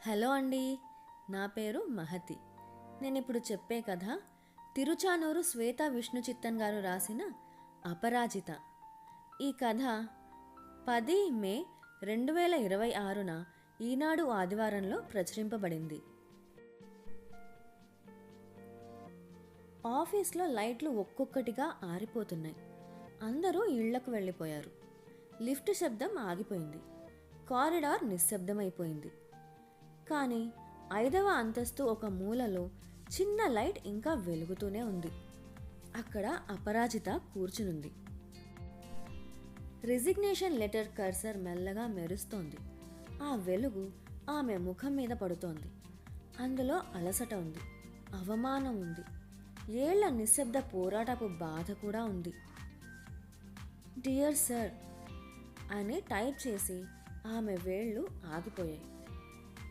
Hello అండి, నా పేరు మహతి. నేను ఇప్పుడు చెప్పే కథ తిరుచానూరు శ్వేత విష్ణు చిత్తన్ గారు రాసిన అపరాజిత. ఈ కథ 10 మే 2026న ఈనాడు ఆదివారంలో ప్రచురింపబడింది. ఆఫీస్లో లైట్లు ఒక్కొక్కటిగా ఆరిపోతున్నాయి. అందరూ ఇళ్లకు వెళ్ళిపోయారు. లిఫ్ట్ శబ్దం ఆగిపోయింది. కారిడార్ నిశ్శబ్దమైపోయింది. కానీ 5వ అంతస్తు ఒక మూలలో చిన్న లైట్ ఇంకా వెలుగుతూనే ఉంది. అక్కడ అపరాజిత కూర్చునుంది. రిజిగ్నేషన్ లెటర్ కర్సర్ మెల్లగా మెరుస్తోంది. ఆ వెలుగు ఆమె ముఖం మీద పడుతోంది. అందులో అలసట ఉంది, అవమానం ఉంది, ఏళ్ల నిశ్శబ్ద పోరాటపు బాధ కూడా ఉంది. డియర్ సర్ అని టైప్ చేసి ఆమె వేళ్ళు ఆగిపోయాయి.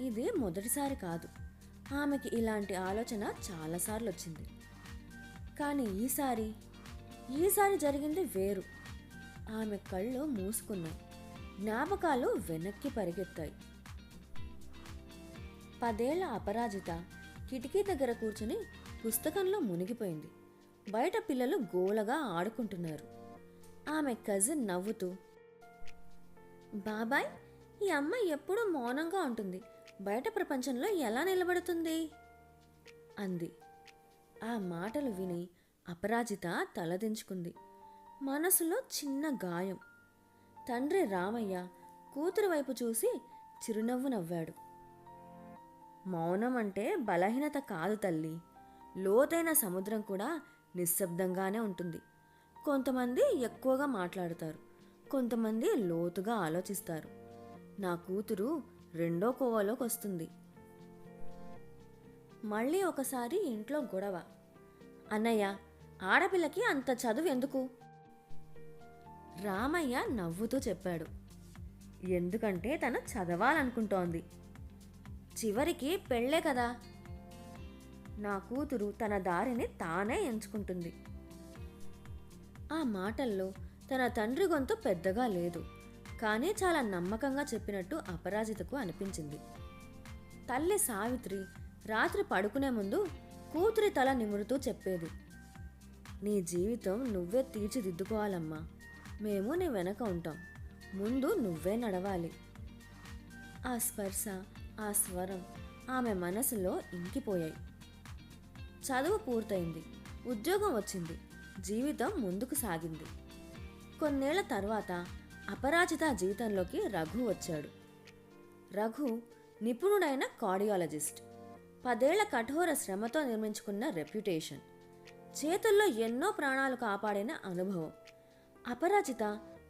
ఇది మొదటిసారి కాదు. ఆమెకి ఇలాంటి ఆలోచన చాలాసార్లు వచ్చింది. కానీ ఈసారి జరిగింది వేరు. ఆమె కళ్ళు మూసుకున్నాయి. జ్ఞాపకాలు వెనక్కి పరిగెత్తాయి. 10 ఏళ్ల అపరాజిత కిటికీ దగ్గర కూర్చుని పుస్తకంలో మునిగిపోయింది. బయట పిల్లలు గోలగా ఆడుకుంటున్నారు. ఆమె కజిన్ నవ్వుతూ, బాబాయ్, ఈ అమ్మాయి ఎప్పుడూ మౌనంగా ఉంటుంది, బయట ప్రపంచంలో ఎలా నిలబడుతుంది అంది. ఆ మాటలు విని అపరాజిత తలదించుకుంది. మనసులో చిన్న గాయం. తండ్రి రామయ్య కూతురు వైపు చూసి చిరునవ్వు నవ్వాడు. మౌనం అంటే బలహీనత కాదు తల్లి. లోతైన సముద్రం కూడా నిశ్శబ్దంగానే ఉంటుంది. కొంతమంది ఎక్కువగా మాట్లాడతారు, కొంతమంది లోతుగా ఆలోచిస్తారు. నా కూతురు రెండో కోవలోకి వస్తుంది. మళ్ళీ ఒకసారి ఇంట్లో గొడవ. అన్నయ్య, ఆడపిల్లకి అంత చదువు ఎందుకు? రామయ్య నవ్వుతూ చెప్పాడు, ఎందుకంటే తను చదవాలనుకుంటోంది. చివరికి పెళ్ళే కదా. నా కూతురు తన దారిని తానే ఎంచుకుంటుంది. ఆ మాటల్లో తన తండ్రి గొంతు పెద్దగా లేదు, కానీ చాలా నమ్మకంగా చెప్పినట్టు అపరాజితకు అనిపించింది. తల్లి సావిత్రి రాత్రి పడుకునే ముందు కూతురి తల నిమురుతూ చెప్పేది, నీ జీవితం నువ్వే తీర్చిదిద్దుకోవాలమ్మా. మేము నీ వెనక ఉంటాం, ముందు నువ్వే నడవాలి. ఆ స్పర్శ, ఆ స్వరం ఆమె మనసులో ఇంకిపోయాయి. చదువు పూర్తయింది, ఉద్యోగం వచ్చింది, జీవితం ముందుకు సాగింది. కొన్నేళ్ల తర్వాత అపరాజిత జీవితంలోకి రఘు వచ్చాడు. రఘు నిపుణుడైన కార్డియాలజిస్ట్. 10 ఏళ్ల కఠోర శ్రమతో నిర్మించుకున్న రెప్యుటేషన్. చేతుల్లో ఎన్నో ప్రాణాలు కాపాడిన అనుభవం. అపరాజిత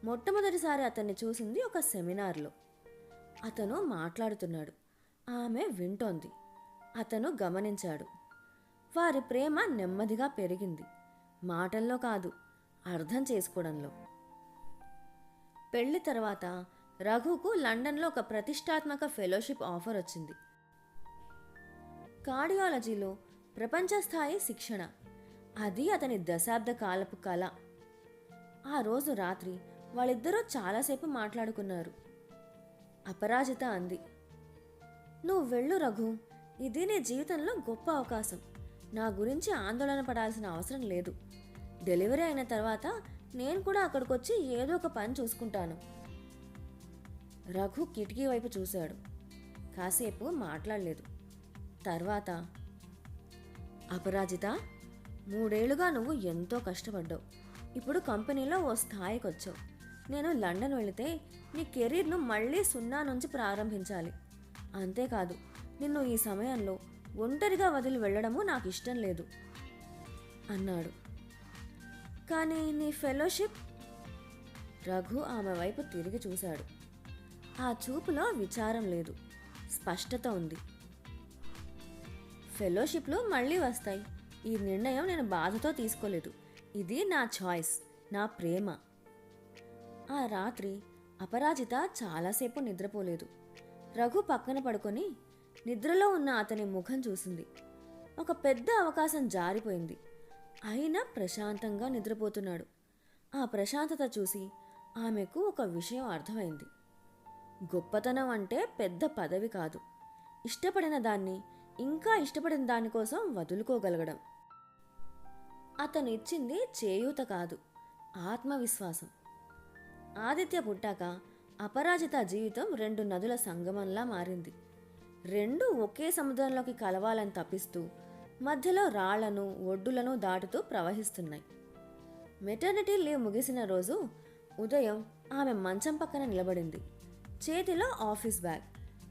మొట్టమొదటిసారి అతన్ని చూసింది ఒక సెమినార్లో. అతను మాట్లాడుతున్నాడు, ఆమె వింటోంది. అతను గమనించాడు. వారి ప్రేమ నెమ్మదిగా పెరిగింది. మాటల్లో కాదు, అర్థం చేసుకోవడంలో. పెళ్లి తర్వాత రఘుకు లండన్లో ఒక ప్రతిష్టాత్మక ఫెలోషిప్ ఆఫర్ వచ్చింది. కార్డియాలజీలో ప్రపంచ స్థాయి శిక్షణ. అది అతని దశాబ్ద కాలపు కళ. ఆ రోజు రాత్రి వాళ్ళిద్దరూ చాలాసేపు మాట్లాడుకున్నారు. అపరాజిత అంది, నువ్వు వెళ్ళు రఘు, ఇది నీ జీవితంలో గొప్ప అవకాశం. నా గురించి ఆందోళన పడాల్సిన అవసరం లేదు. డెలివరీ అయిన తర్వాత నేను కూడా అక్కడికొచ్చి ఏదో ఒక పని చూసుకుంటాను. రఘు కిటికీ వైపు చూశాడు. కాసేపు మాట్లాడలేదు. తర్వాత, అపరాజిత, 3 ఏళ్లుగా నువ్వు ఎంతో కష్టపడ్డావు. ఇప్పుడు కంపెనీలో ఓ స్థాయికి వచ్చావు. నేను లండన్ వెళితే నీ కెరీర్ను మళ్ళీ 0 నుంచి ప్రారంభించాలి. అంతేకాదు, నిన్ను ఈ సమయంలో ఒంటరిగా వదిలి వెళ్ళడము నాకు ఇష్టం లేదు అన్నాడు. కానీ నీ ఫెలోషిప్? రఘు ఆమె వైపు తిరిగి చూశాడు. ఆ చూపులో విచారం లేదు, స్పష్టత ఉంది. ఫెలోషిప్లు మళ్ళీ వస్తాయి. ఈ నిర్ణయం నేను బాధతో తీసుకోలేదు. ఇది నా చాయిస్, నా ప్రేమ. ఆ రాత్రి అపరాజిత చాలాసేపు నిద్రపోలేదు. రఘు పక్కన పడుకొని నిద్రలో ఉన్న అతని ముఖం చూసింది. ఒక పెద్ద అవకాశం జారిపోయింది. అయినా ప్రశాంతంగా నిద్రపోతున్నాడు. ఆ ప్రశాంతత చూసి ఆమెకు ఒక విషయం అర్థమైంది. గొప్పతనం అంటే పెద్ద పదవి కాదు, ఇష్టపడిన దాన్ని ఇంకా ఇష్టపడిన దానికోసం వదులుకోగలగడం. అతను ఇచ్చింది చేయూత కాదు, ఆత్మవిశ్వాసం. ఆదిత్య పుట్టాక అపరాజిత జీవితం 2 నదుల సంగమంలా మారింది. రెండు ఒకే సముద్రంలోకి కలవాలని తప్పిస్తూ మధ్యలో రాళ్లను ఒడ్డులను దాటుతూ ప్రవహిస్తున్నాయి. మెటర్నిటీ లీవ్ ముగిసిన రోజు ఉదయం ఆమె మంచం పక్కన నిలబడింది. చేతిలో ఆఫీస్ బ్యాగ్.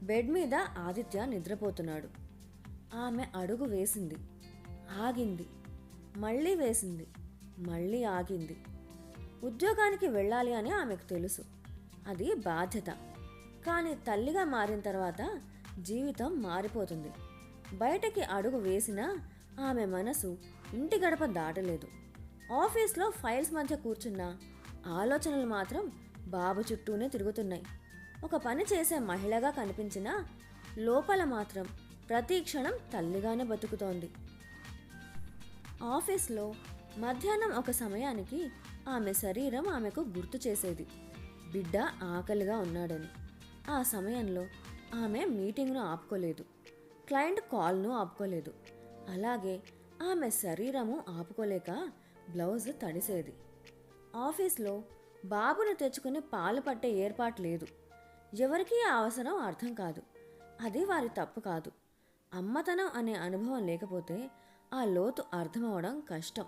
బెడ్ మీద ఆదిత్య నిద్రపోతున్నాడు. ఆమె అడుగు వేసింది, ఆగింది, మళ్ళీ వేసింది, మళ్ళీ ఆగింది. ఉద్యోగానికి వెళ్ళాలి అని ఆమెకు తెలుసు, అది బాధ్యత. కానీ తల్లిగా మారిన తర్వాత జీవితం మారిపోతుంది. బయటకి అడుగు వేసినా ఆమె మనసు ఇంటి గడప దాటలేదు. ఆఫీస్లో ఫైల్స్ మధ్య కూర్చున్న ఆలోచనలు మాత్రం బాబు చుట్టూనే తిరుగుతున్నాయి. ఒక పని చేసే మహిళగా కనిపించినా లోపల మాత్రం ప్రతి క్షణం తల్లిగానే బతుకుతోంది. ఆఫీస్లో మధ్యాహ్నం ఒక సమయానికి ఆమె శరీరం ఆమెకు గుర్తు చేసేది, బిడ్డ ఆకలిగా ఉన్నాడని. ఆ సమయంలో ఆమె మీటింగ్ను ఆపుకోలేదు, క్లయింట్ కాల్ను ఆపుకోలేదు. అలాగే ఆమె శరీరము ఆపుకోలేక బ్లౌజ్ తడిసేది. ఆఫీస్లో బాబును తెచ్చుకుని పాలు పట్టే ఏర్పాటు లేదు. ఎవరికీ ఆ అవసరం అర్థం కాదు. అది వారి తప్పు కాదు. అమ్మతనం అనే అనుభవం లేకపోతే ఆ లోతు అర్థమవడం కష్టం.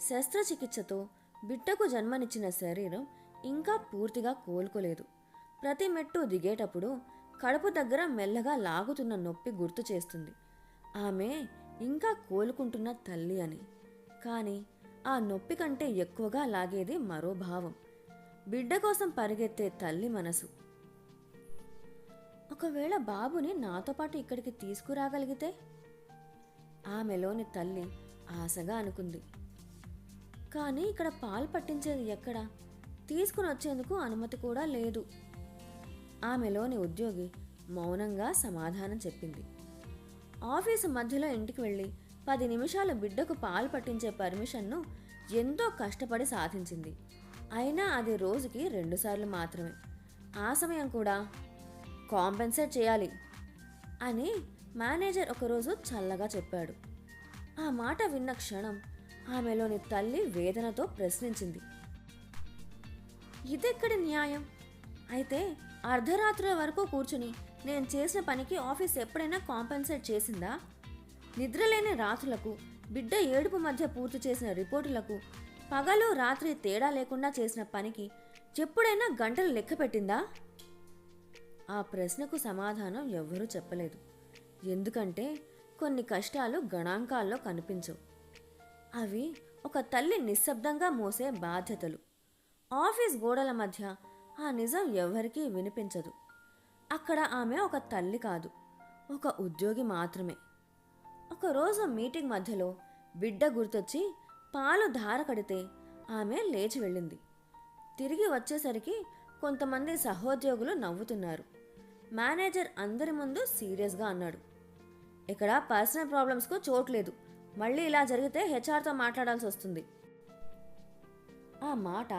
శస్త్రచికిత్సతో బిడ్డకు జన్మనిచ్చిన శరీరం ఇంకా పూర్తిగా కోలుకోలేదు. ప్రతి మెట్టు దిగేటప్పుడు కడుపు దగ్గర మెల్లగా లాగుతున్న నొప్పి గుర్తు చేస్తుంది ఆమె ఇంకా కోలుకుంటున్న తల్లి అని. కానీ ఆ నొప్పి కంటే ఎక్కువగా లాగేది మరో భావం, బిడ్డ కోసం పరిగెత్తే తల్లి మనసు. ఒకవేళ బాబుని నాతో పాటు ఇక్కడికి తీసుకురాగలిగితే, ఆమెలోని తల్లి ఆశగా అనుకుంది. కానీ ఇక్కడ పాలు పట్టించేది ఎక్కడా? తీసుకుని వచ్చేందుకు అనుమతి కూడా లేదు. ఆమెలోని ఉద్యోగి మౌనంగా సమాధానం చెప్పింది. ఆఫీసు మధ్యలో ఇంటికి వెళ్ళి 10 నిమిషాలు బిడ్డకు పాలు పట్టించే పర్మిషన్ను ఎంతో కష్టపడి సాధించింది. అయినా అది రోజుకి 2 సార్లు మాత్రమే. ఆ సమయం కూడా కాంపెన్సేట్ చేయాలి అని మేనేజర్ ఒకరోజు చల్లగా చెప్పాడు. ఆ మాట విన్న క్షణం ఆమెలోని తల్లి వేదనతో ప్రశ్నించింది, ఇదెక్కడి న్యాయం? అయితే అర్ధరాత్రుల వరకు కూర్చుని నేను చేసిన పనికి ఆఫీస్ ఎప్పుడైనా కాంపెన్సేట్ చేసిందా? నిద్రలేని రాత్రులకు, బిడ్డ ఏడుపు మధ్య పూర్తి చేసిన రిపోర్టులకు, పగలు రాత్రి తేడా లేకుండా చేసిన పనికి ఎప్పుడైనా గంటలు లెక్క పెట్టిందా? ఆ ప్రశ్నకు సమాధానం ఎవ్వరూ చెప్పలేదు. ఎందుకంటే కొన్ని కష్టాలు గణాంకాల్లో కనిపించవు. అవి ఒక తల్లి నిశ్శబ్దంగా మోసే బాధ్యతలు. ఆఫీస్ గోడల మధ్య ఆ నిజం ఎవరికీ వినిపించదు. అక్కడ ఆమె ఒక తల్లి కాదు, ఒక ఉద్యోగి మాత్రమే. ఒకరోజు మీటింగ్ మధ్యలో బిడ్డ గుర్తొచ్చి పాలు ధార కడితే ఆమె లేచి వెళ్ళింది. తిరిగి వచ్చేసరికి కొంతమంది సహోద్యోగులు నవ్వుతున్నారు. మేనేజర్ అందరి ముందు సీరియస్గా అన్నాడు, ఇక్కడ పర్సనల్ ప్రాబ్లమ్స్కు చోట్లేదు. మళ్ళీ ఇలా జరిగితే హెచ్ఆర్తో మాట్లాడాల్సి వస్తుంది. ఆ మాట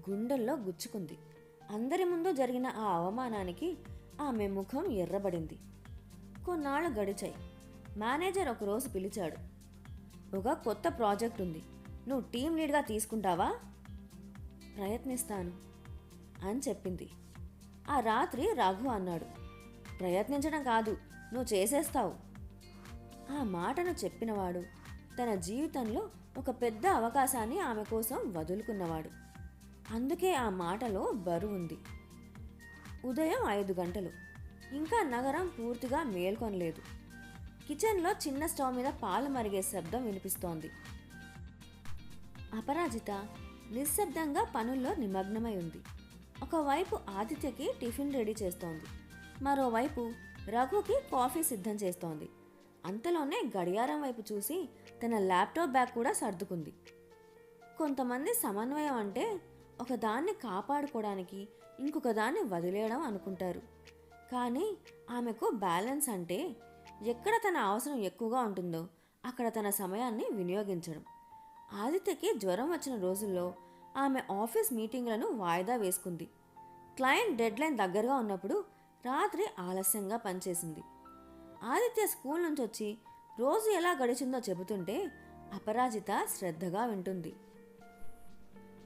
గుండెల్లో గుచ్చుకుంది. అందరి ముందు జరిగిన ఆ అవమానానికి ఆమె ముఖం ఎర్రబడింది. కొన్నాళ్ళు గడిచాయి. మేనేజర్ ఒకరోజు పిలిచాడు. ఒక కొత్త ప్రాజెక్ట్ ఉంది, నువ్వు టీం లీడ్గా తీసుకుంటావా? ప్రయత్నిస్తాను అని చెప్పింది. ఆ రాత్రి రఘు అన్నాడు, ప్రయత్నించడం కాదు, నువ్వు చేసేస్తావు. ఆ మాటను చెప్పినవాడు తన జీవితంలో ఒక పెద్ద అవకాశాన్ని ఆమె కోసం వదులుకున్నవాడు. అందుకే ఆ మాటలో బరువుంది. ఉదయం 5 గంటలు. ఇంకా నగరం పూర్తిగా మేల్కొనలేదు. కిచెన్లో చిన్న స్టవ్ మీద పాలు మరిగే శబ్దం వినిపిస్తోంది. అపరాజిత నిశ్శబ్దంగా పనుల్లో నిమగ్నమై ఉంది. ఒకవైపు ఆదిత్యకి టిఫిన్ రెడీ చేస్తోంది, మరోవైపు రఘుకి కాఫీ సిద్ధం చేస్తోంది. అంతలోనే గడియారం వైపు చూసి తన ల్యాప్టాప్ బ్యాగ్ కూడా సర్దుకుంది. కొంతమంది సమన్వయం అంటే ఒకదాన్ని కాపాడుకోవడానికి ఇంకొక దాన్ని వదిలేయడం అనుకుంటారు. కానీ ఆమెకు బ్యాలెన్స్ అంటే ఎక్కడ తన అవసరం ఎక్కువగా ఉంటుందో అక్కడ తన సమయాన్ని వినియోగించడం. ఆదిత్యకి జ్వరం వచ్చిన రోజుల్లో ఆమె ఆఫీస్ మీటింగ్లను వాయిదా వేసుకుంది. క్లయింట్ డెడ్లైన్ దగ్గరగా ఉన్నప్పుడు రాత్రి ఆలస్యంగా పనిచేసింది. ఆదిత్య స్కూల్ నుంచి వచ్చి రోజు ఎలా గడిచిందో చెబుతుంటే అపరాజిత శ్రద్ధగా వింటుంది.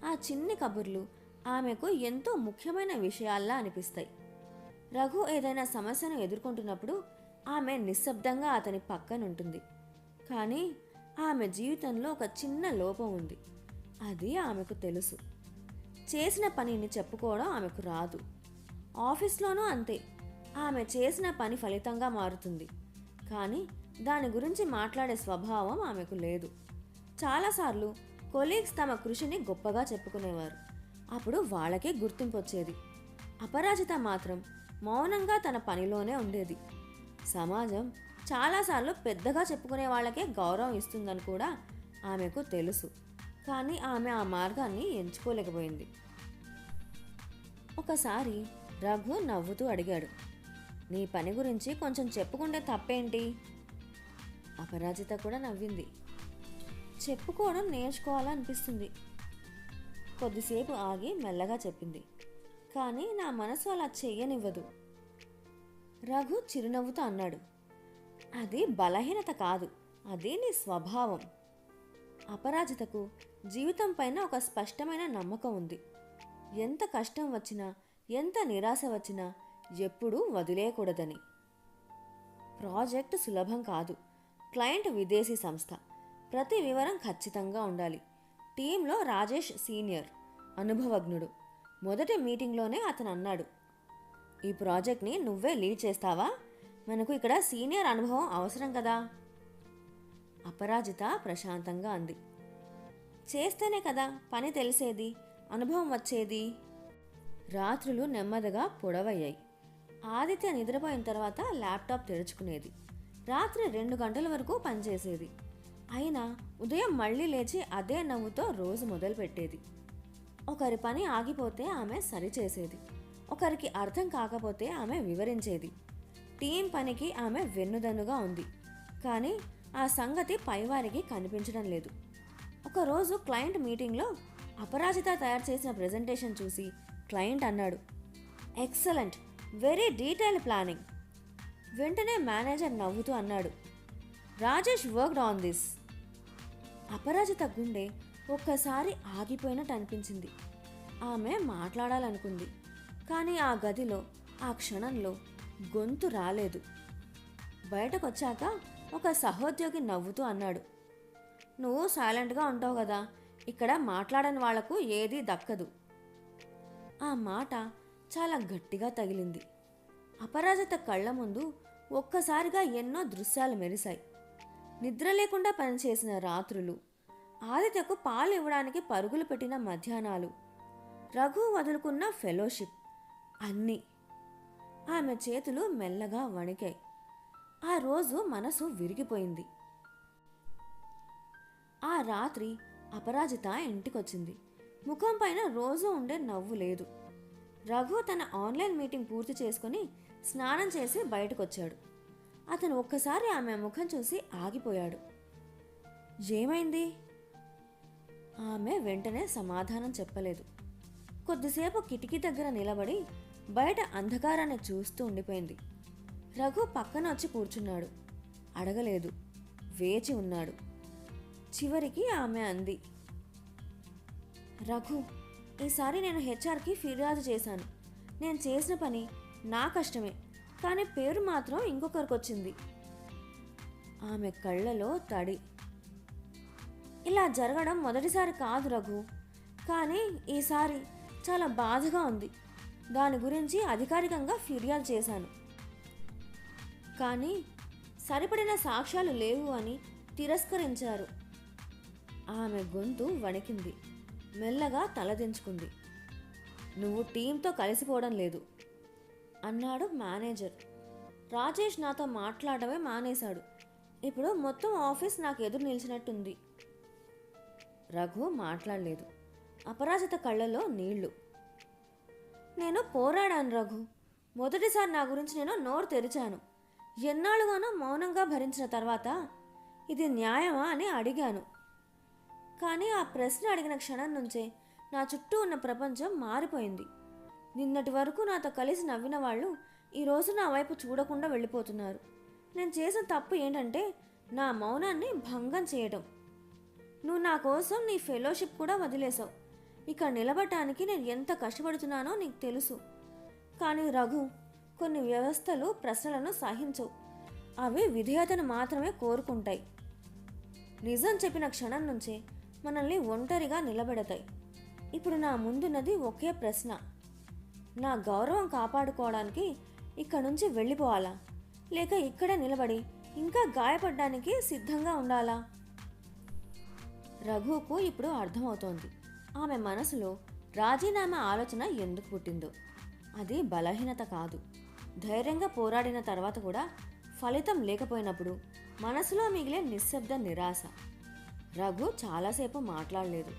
ఆ చిన్ని కబుర్లు ఆమెకు ఎంతో ముఖ్యమైన విషయాల్లా అనిపిస్తాయి. రఘు ఏదైనా సమస్యను ఎదుర్కొంటున్నప్పుడు ఆమె నిశ్శబ్దంగా అతని పక్కనుంటుంది. కానీ ఆమె జీవితంలో ఒక చిన్న లోపం ఉంది. అది ఆమెకు తెలుసు. చేసిన పనిని చెప్పుకోవడం ఆమెకు రాదు. ఆఫీస్లోనూ అంతే. ఆమె చేసిన పని ఫలితంగా మారుతుంది, కానీ దాని గురించి మాట్లాడే స్వభావం ఆమెకు లేదు. చాలాసార్లు కొలీగ్స్ తమ కృషిని గొప్పగా చెప్పుకునేవారు. అప్పుడు వాళ్ళకే గుర్తింపు వచ్చేది. అపరాజిత మాత్రం మౌనంగా తన పనిలోనే ఉండేది. సమాజం చాలాసార్లు పెద్దగా చెప్పుకునే వాళ్ళకే గౌరవం ఇస్తుందని కూడా ఆమెకు తెలుసు. కానీ ఆమె ఆ మార్గాన్ని ఎంచుకోలేకపోయింది. ఒకసారి రఘు నవ్వుతూ అడిగాడు, నీ పని గురించి కొంచెం చెప్పుకుంటే తప్పేంటి? అపరాజిత కూడా నవ్వింది. చెప్పుకోవడం నేర్చుకోవాలనిపిస్తుంది. కొద్దిసేపు ఆగి మెల్లగా చెప్పింది, కానీ నా మనసు అలా చెయ్యనివ్వదు. రఘు చిరునవ్వుతో అన్నాడు, అది బలహీనత కాదు, అది నీ స్వభావం. అపరాజితకు జీవితం పైన ఒక స్పష్టమైన నమ్మకం ఉంది. ఎంత కష్టం వచ్చినా, ఎంత నిరాశ వచ్చినా ఎప్పుడూ వదిలేయకూడదని. ప్రాజెక్టు సులభం కాదు. క్లయింట్ విదేశీ సంస్థ. ప్రతి వివరం ఖచ్చితంగా ఉండాలి. టీంలో రాజేష్ సీనియర్, అనుభవజ్ఞుడు. మొదటి మీటింగ్లోనే అతను అన్నాడు, ఈ ప్రాజెక్ట్ని నువ్వే లీడ్ చేస్తావా? మనకు ఇక్కడ సీనియర్ అనుభవం అవసరం కదా. అపరాజిత ప్రశాంతంగా అంది, చేస్తేనే కదా పని తెలిసేది, అనుభవం వచ్చేది. రాత్రులు నెమ్మదిగా పొడవయ్యాయి. ఆదిత్య నిద్రపోయిన తర్వాత ల్యాప్టాప్ తెరుచుకునేది. రాత్రి 2 గంటల వరకు పనిచేసేది. అయినా ఉదయం మళ్ళీ లేచి అదే నవ్వుతో రోజు మొదలుపెట్టేది. ఒకరి పని ఆగిపోతే ఆమె సరిచేసేది. ఒకరికి అర్థం కాకపోతే ఆమె వివరించేది. టీం పనికి ఆమె వెన్నుదన్నుగా ఉంది. కానీ ఆ సంగతి పైవారికి కనిపించడం లేదు. ఒకరోజు క్లయింట్ మీటింగ్లో అపరాజిత తయారు చేసిన ప్రెజెంటేషన్ చూసి క్లయింట్ అన్నాడు, ఎక్సలెంట్, వెరీ డీటెయిల్డ్ ప్లానింగ్. వెంటనే మేనేజర్ నవ్వుతూ అన్నాడు, రాజేష్ వర్క్డ్ ఆన్ దిస్. అపరాజిత గుండె ఒక్కసారి ఆగిపోయినట్టు అనిపించింది. ఆమె మాట్లాడాలనుకుంది, కానీ ఆ గదిలో ఆ క్షణంలో గొంతు రాలేదు. బయటకొచ్చాక ఒక సహోద్యోగి నవ్వుతూ అన్నాడు, నువ్వు సైలెంట్గా ఉంటావు కదా, ఇక్కడ మాట్లాడని వాళ్లకు ఏదీ దక్కదు. ఆ మాట చాలా గట్టిగా తగిలింది. అపరాజిత కళ్ళ ముందు ఒక్కసారిగా ఎన్నో దృశ్యాలు మెరిశాయి. నిద్ర లేకుండా పనిచేసిన రాత్రులు, ఆదిత్యకు పాలు ఇవ్వడానికి పరుగులు పెట్టిన మధ్యాహ్నాలు, రఘు వదులుకున్న ఫెలోషిప్, అన్నీ. ఆమె చేతులు మెల్లగా వణికాయి. ఆ రోజు మనసు విరిగిపోయింది. ఆ రాత్రి అపరాజిత ఇంటికొచ్చింది. ముఖం పైన రోజు ఉండే నవ్వు లేదు. రఘు తన ఆన్లైన్ మీటింగ్ పూర్తి చేసుకుని స్నానం చేసి బయటకొచ్చాడు. అతను ఒక్కసారి ఆమె ముఖం చూసి ఆగిపోయాడు. ఏమైంది? ఆమె వెంటనే సమాధానం చెప్పలేదు. కొద్దిసేపు కిటికీ దగ్గర నిలబడి బయట అంధకారాన్ని చూస్తూ ఉండిపోయింది. రఘు పక్కన వచ్చి కూర్చున్నాడు. అడగలేదు, వేచి ఉన్నాడు. చివరికి ఆమె అంది, రఘు, ఈసారి నేను హెచ్ఆర్కి ఫిర్యాదు చేశాను. నేను చేసిన పని నా కష్టమే, కానీ పేరు మాత్రం ఇంకొకరికి వచ్చింది. ఆమె కళ్ళలో తడి. ఇలా జరగడం మొదటిసారి కాదు రఘు, కానీ ఈసారి చాలా బాధగా ఉంది. దాని గురించి అధికారికంగా ఫిర్యాదు చేశాను, కానీ సరిపడిన సాక్ష్యాలు లేవు అని తిరస్కరించారు. ఆమె గొంతు వణికింది. మెల్లగా తలదించుకుంది. నువ్వు టీంతో కలిసిపోవడం లేదు అన్నాడు మేనేజర్. రాజేష్ నాతో మాట్లాడమే మానేశాడు. ఇప్పుడు మొత్తం ఆఫీస్ నాకు ఎదురు నిలిచినట్టుంది. రఘు మాట్లాడలేదు. అపరాజిత కళ్ళలో నీళ్లు. నేను పోరాడాను రఘు. మొదటిసారి నా గురించి నేను నోరు తెరిచాను. ఎన్నాళ్ళుగానో మౌనంగా భరించిన తర్వాత ఇది న్యాయమా అని అడిగాను. కానీ ఆ ప్రశ్న అడిగిన క్షణం నుంచే నా చుట్టూ ఉన్న ప్రపంచం మారిపోయింది. నిన్నటి వరకు నాతో కలిసి నవ్విన వాళ్ళు ఈరోజు నా వైపు చూడకుండా వెళ్ళిపోతున్నారు. నేను చేసిన తప్పు ఏంటంటే నా మౌనాన్ని భంగం చేయటం. నువ్వు నా కోసం నీ ఫెలోషిప్ కూడా వదిలేసావు. ఇక్కడ నిలబడటానికి నేను ఎంత కష్టపడుతున్నానో నీకు తెలుసు. కానీ రఘు, కొన్ని వ్యవస్థలు ప్రశ్నలను సహించవు. అవి విధేయతను మాత్రమే కోరుకుంటాయి. నిజం చెప్పిన క్షణం నుంచే మనల్ని ఒంటరిగా నిలబెడతాయి. ఇప్పుడు నా ముందున్నది ఒకే ప్రశ్న. నా గౌరవం కాపాడుకోవడానికి ఇక్కడ నుంచి వెళ్ళిపోవాలా, లేక ఇక్కడే నిలబడి ఇంకా గాయపడడానికి సిద్ధంగా ఉండాలా? రఘుకు ఇప్పుడు అర్థమవుతోంది ఆమె మనసులో రాజీనామా ఆలోచన ఎందుకు పుట్టిందో. అది బలహీనత కాదు. ధైర్యంగా పోరాడిన తర్వాత కూడా ఫలితం లేకపోయినప్పుడు మనసులో మిగిలే నిశ్శబ్ద నిరాశ. రఘు చాలాసేపు మాట్లాడలేదు.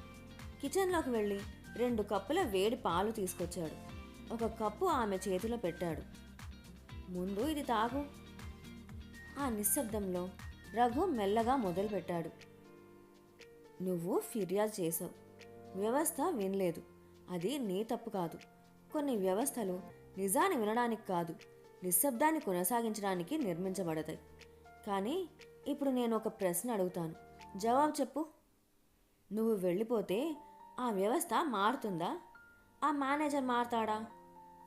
కిచెన్లోకి వెళ్ళి 2 కప్పుల వేడి పాలు తీసుకొచ్చాడు. ఒక కప్పు ఆమె చేతిలో పెట్టాడు. ముందు ఇది తాగు. ఆ నిశ్శబ్దంలో రఘు మెల్లగా మొదలుపెట్టాడు. నువ్వు ఫిర్యాదు చేసావు. వ్యవస్థ వినలేదు. అది నీ తప్పు కాదు. కొన్ని వ్యవస్థలు నిజాన్ని వినడానికి కాదు, నిశ్శబ్దాన్ని కొనసాగించడానికి నిర్మించబడతాయి. కానీ ఇప్పుడు నేను ఒక ప్రశ్న అడుగుతాను, జవాబు చెప్పు. నువ్వు వెళ్ళిపోతే ఆ వ్యవస్థ మారుతుందా? ఆ మేనేజర్ మారతాడా?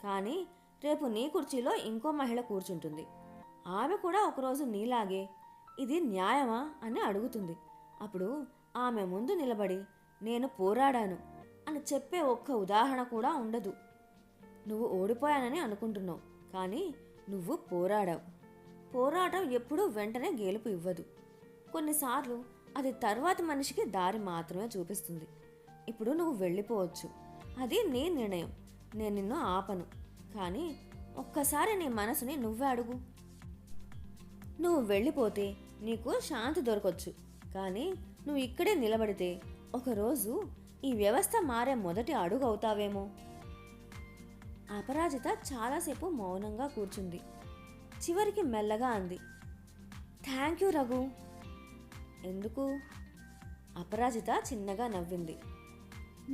కానీ రేపు నీ కుర్చీలో ఇంకో మహిళ కూర్చుంటుంది. ఆమె కూడా ఒకరోజు నీలాగే ఇది న్యాయమా అని అడుగుతుంది. అప్పుడు ఆమె ముందు నిలబడి నేను పోరాడాను అని చెప్పే ఒక్క ఉదాహరణ కూడా ఉండదు. నువ్వు ఓడిపోయానని అనుకుంటున్నావు, కానీ నువ్వు పోరాడావు. పోరాటం ఎప్పుడూ వెంటనే గెలుపు ఇవ్వదు. కొన్నిసార్లు అది తర్వాతి మనిషికి దారి మాత్రమే చూపిస్తుంది. ఇప్పుడు నువ్వు వెళ్ళిపోవచ్చు. అది నీ నిర్ణయం. నేను నిన్ను ఆపను. కానీ ఒక్కసారి నీ మనసుని నువ్వే అడుగు. నువ్వు వెళ్ళిపోతే నీకు శాంతి దొరకొచ్చు. కానీ నువ్వు ఇక్కడే నిలబడితే ఒకరోజు ఈ వ్యవస్థ మారే మొదటి అడుగు అవుతావేమో. అపరాజిత చాలాసేపు మౌనంగా కూర్చుంది. చివరికి మెల్లగా అంది, థ్యాంక్ యూ రఘు. ఎందుకు? అపరాజిత చిన్నగా నవ్వింది.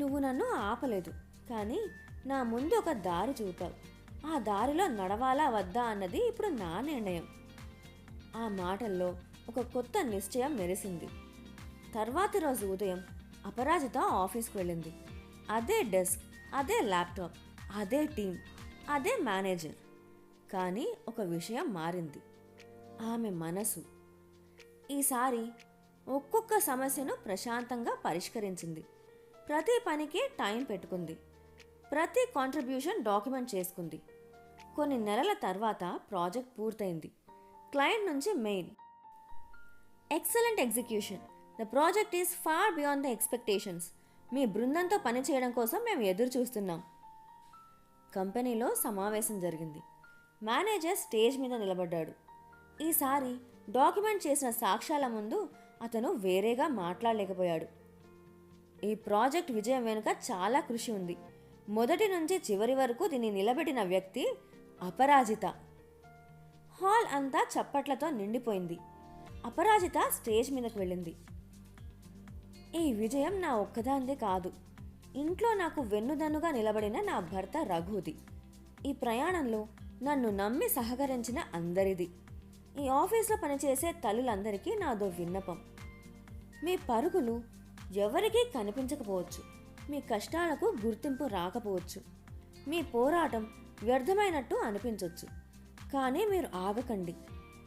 నువ్వు నన్ను ఆపలేదు, కానీ నా ముందు ఒక దారి చూపావు. ఆ దారిలో నడవాలా వద్దా అన్నది ఇప్పుడు నా నిర్ణయం. ఆ మాటల్లో ఒక కొత్త నిశ్చయం మెరిసింది. తర్వాతి రోజు ఉదయం అపరాజిత ఆఫీస్కి వెళ్ళింది. అదే డెస్క్, అదే ల్యాప్టాప్, అదే టీం, అదే మేనేజర్. కానీ ఒక విషయం మారింది, ఆమె మనసు. ఈసారి ఒక్కొక్క సమస్యను ప్రశాంతంగా పరిష్కరించింది. ప్రతి పనికి టైం పెట్టుకుంది. ప్రతి కాంట్రిబ్యూషన్ డాక్యుమెంట్ చేసుకుంది. కొన్ని నెలల తర్వాత ప్రాజెక్ట్ పూర్తయింది. క్లయింట్ నుంచి mail, excellent execution. The project is far beyond the expectations. మీ బృందంతో పనిచేయడం కోసం మేము ఎదురు చూస్తున్నాం. కంపెనీలో సమావేశం జరిగింది. మేనేజర్ స్టేజ్ మీద నిలబడ్డాడు. ఈసారి డాక్యుమెంట్ చేసిన సాక్ష్యాల ముందు అతను వేరేగా మాట్లాడలేకపోయాడు. ఈ ప్రాజెక్ట్ విజయం వెనుక చాలా కృషి ఉంది. మొదటి నుంచి చివరి వరకు దీన్ని నిలబెట్టిన వ్యక్తి అపరాజిత. హాల్ అంతా చప్పట్లతో నిండిపోయింది. అపరాజిత స్టేజ్ మీదకు వెళ్ళింది. ఈ విజయం నా ఒక్కదాందే కాదు, ఇంట్లో నాకు వెన్నుదన్నుగా నిలబడిన నా భర్త రఘుది. ఈ ప్రయాణంలో నన్ను నమ్మి సహకరించిన అందరిది. ఈ ఆఫీస్లో పనిచేసే తల్లులందరికీ నాదో విన్నపం. మీ పరుగులు ఎవరికీ కనిపించకపోవచ్చు, మీ కష్టాలకు గుర్తింపు రాకపోవచ్చు, మీ పోరాటం వ్యర్థమైనట్టు అనిపించవచ్చు. కానీ మీరు ఆగకండి,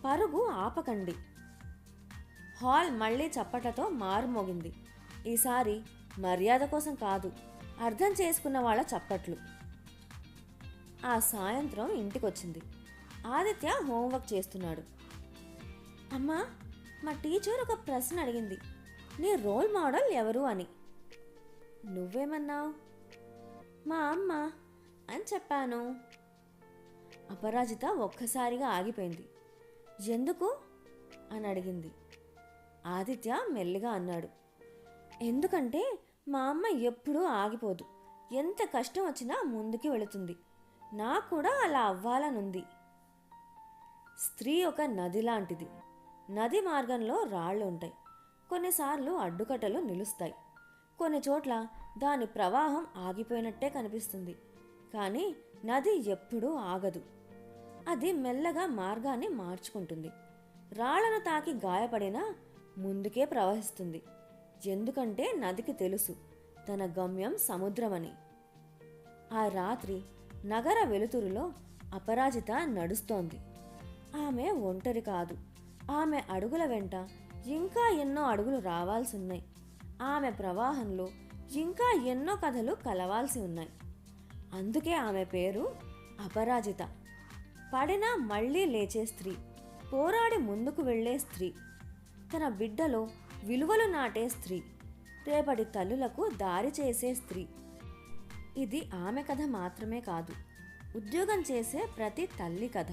పరుగు ఆపకండి. హాల్ మళ్ళీ చప్పట్లతో మారుమోగింది. ఈసారి మర్యాద కోసం కాదు, అర్థం చేసుకున్న వాళ్ళ చప్పట్లు. ఆ సాయంత్రం ఇంటికొచ్చింది. ఆదిత్య హోంవర్క్ చేస్తున్నాడు. అమ్మా, మా టీచర్ ఒక ప్రశ్న అడిగింది, నీ రోల్ మోడల్ ఎవరు అని. నువ్వేమన్నావు? మా అమ్మ అని చెప్పాను. అపరాజిత ఒక్కసారిగా ఆగిపోయింది. ఎందుకు అని అడిగింది. ఆదిత్య మెల్లిగా అన్నాడు, ఎందుకంటే మా అమ్మ ఎప్పుడూ ఆగిపోదు. ఎంత కష్టం వచ్చినా ముందుకి వెళుతుంది. నాకు కూడా అలా అవ్వాలనుంది. స్త్రీ ఒక నది లాంటిది. నది మార్గంలో రాళ్ళు ఉంటాయి. కొన్నిసార్లు అడ్డుకట్టలు నిలుస్తాయి. కొన్ని చోట్ల దాని ప్రవాహం ఆగిపోయినట్టే కనిపిస్తుంది. కానీ నది ఎప్పుడూ ఆగదు. అది మెల్లగా మార్గాన్ని మార్చుకుంటుంది. రాళ్లను తాకి గాయపడినా ముందుకే ప్రవహిస్తుంది. ఎందుకంటే నదికి తెలుసు తన గమ్యం సముద్రమని. ఆ రాత్రి నగర వెలుతురులో అపరాజిత నడుస్తోంది. ఆమె ఒంటరి కాదు. ఆమె అడుగుల వెంట ఇంకా ఎన్నో అడుగులు రావాల్సి ఉన్నాయి. ఆమె ప్రవాహంలో ఇంకా ఎన్నో కథలు కలవాల్సి ఉన్నాయి. అందుకే ఆమె పేరు అపరాజిత. పడినా మళ్ళీ లేచే స్త్రీ, పోరాడి ముందుకు వెళ్ళే స్త్రీ, తన బిడ్డలో విలువలు నాటే స్త్రీ, రేపటి తల్లులకు దారి చేసే స్త్రీ. ఇది ఆమె కథ మాత్రమే కాదు, ఉద్యోగం చేసే ప్రతి తల్లి కథ.